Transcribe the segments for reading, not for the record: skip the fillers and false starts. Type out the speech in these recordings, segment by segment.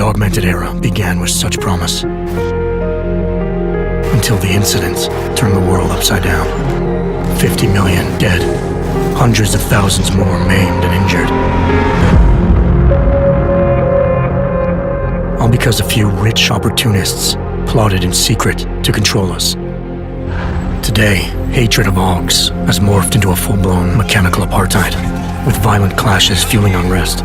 augmented era began with such promise. Until the incident turned the world upside down. 50 million dead, hundreds of thousands more maimed and injured. All because a few rich opportunists plotted in secret to control us. Today, hatred of Augs has morphed into a full-blown mechanical apartheid, with violent clashes fueling unrest.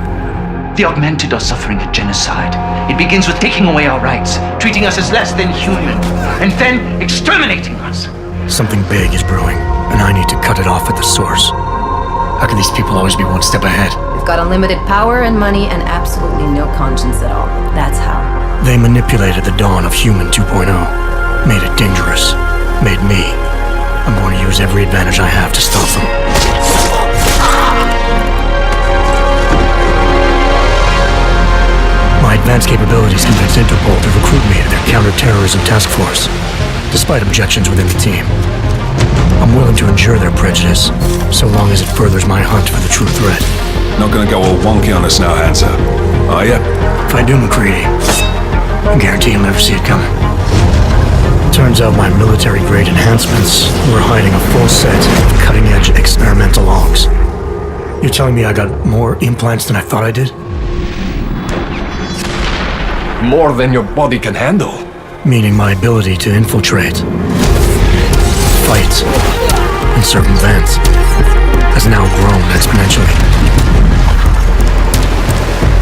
The augmented are suffering a genocide. It begins with taking away our rights, treating us as less than human, and then exterminating us. Something big is brewing, and I need to cut it off at the source. How can these people always be one step ahead? We've got unlimited power and money and absolutely no conscience at all. That's how. They manipulated the dawn of Human 2.0, made it dangerous, made me. I'm going to use every advantage I have to stop them. My advanced capabilities convinced Interpol to recruit me to their counter-terrorism task force, despite objections within the team. I'm willing to endure their prejudice, so long as it furthers my hunt for the true threat. Not gonna go all wonky on us now, Hansa, are ya? If I do, McCready, I guarantee you'll never see it coming. Turns out my military-grade enhancements were hiding a full set of cutting-edge experimental logs. You're telling me I got more implants than I thought I did? More than your body can handle. Meaning my ability to infiltrate, fight, and circumvent has now grown exponentially.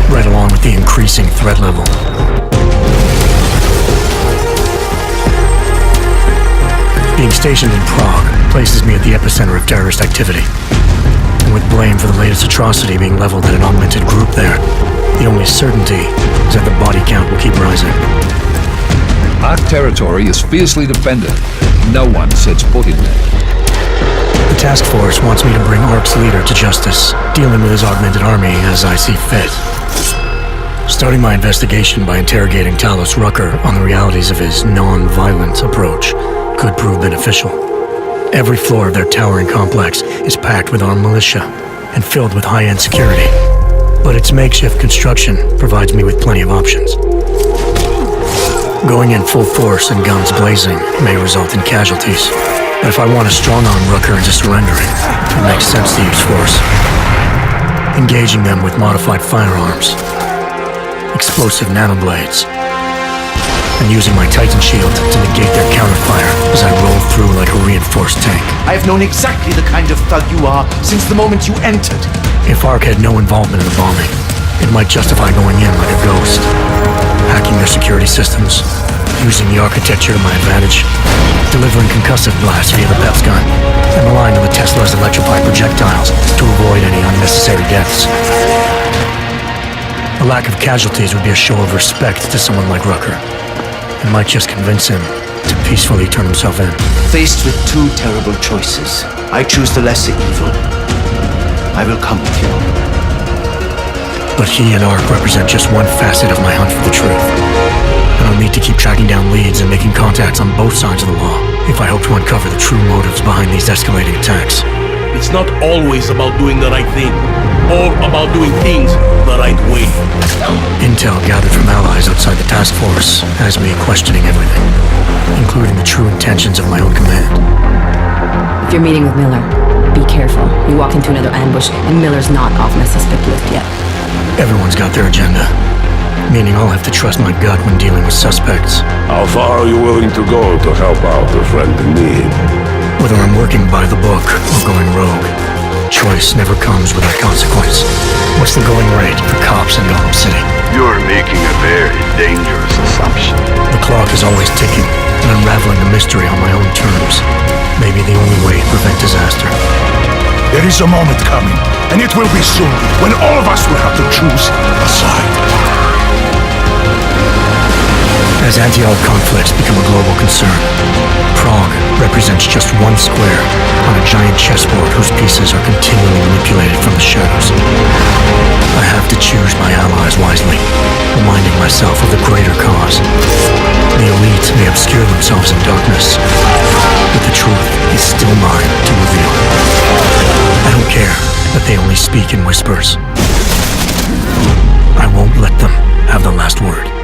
Right along with the increasing threat level. Being stationed in Prague places me at the epicenter of terrorist activity. And with blame for the latest atrocity being leveled at an augmented group there, the only certainty is that the body count will keep rising. Our territory is fiercely defended. No one sets foot in there. The task force wants me to bring ARC's leader to justice, dealing with his augmented army as I see fit. Starting my investigation by interrogating Talos Rucker on the realities of his non-violent approach could prove beneficial. Every floor of their towering complex is packed with armed militia and filled with high-end security. But its makeshift construction provides me with plenty of options. Going in full force and guns blazing may result in casualties. But if I want to strong-arm Rucker into surrendering, it makes sense to use force. Engaging them with modified firearms, explosive nanoblades, and using my Titan shield to negate their counterfire as I roll through like a reinforced tank. I have known exactly the kind of thug you are since the moment you entered. If ARC had no involvement in the bombing, it might justify going in like a ghost, hacking their security systems, using the architecture to my advantage, delivering concussive blasts via the PEPS gun, and relying on the Tesla's electrified projectiles to avoid any unnecessary deaths. A lack of casualties would be a show of respect to someone like Rucker, and might just convince him to peacefully turn himself in. Faced with two terrible choices, I choose the lesser evil. I will come with you. But he and ARC represent just one facet of my hunt for the truth. And I'll need to keep tracking down leads and making contacts on both sides of the law if I hope to uncover the true motives behind these escalating attacks. It's not always about doing the right thing, or about doing things the right way. Intel gathered from allies outside the task force has me questioning everything, including the true intentions of my own command. If you're meeting with Miller, be careful. You walk into another ambush, and Miller's not off my suspect list yet. Everyone's got their agenda, meaning I'll have to trust my gut when dealing with suspects. How far are you willing to go to help out a friend in need? Whether I'm working by the book or going rogue, choice never comes without consequence. What's the going rate for cops in Gotham City? You're making a very dangerous assumption. The clock is always ticking, and unraveling the mystery on my own terms may be the only way to prevent disaster. There is a moment coming, and it will be soon, when all of us will have to choose a side. As anti-ARC conflicts become a global concern, Prague represents just one square on a giant chessboard whose pieces are continually manipulated from the shadows. I have to choose my allies wisely, reminding myself of the greater cause. The elite may obscure themselves in darkness, but the truth is still mine to reveal. I don't care that they only speak in whispers. I won't let them. have the last word.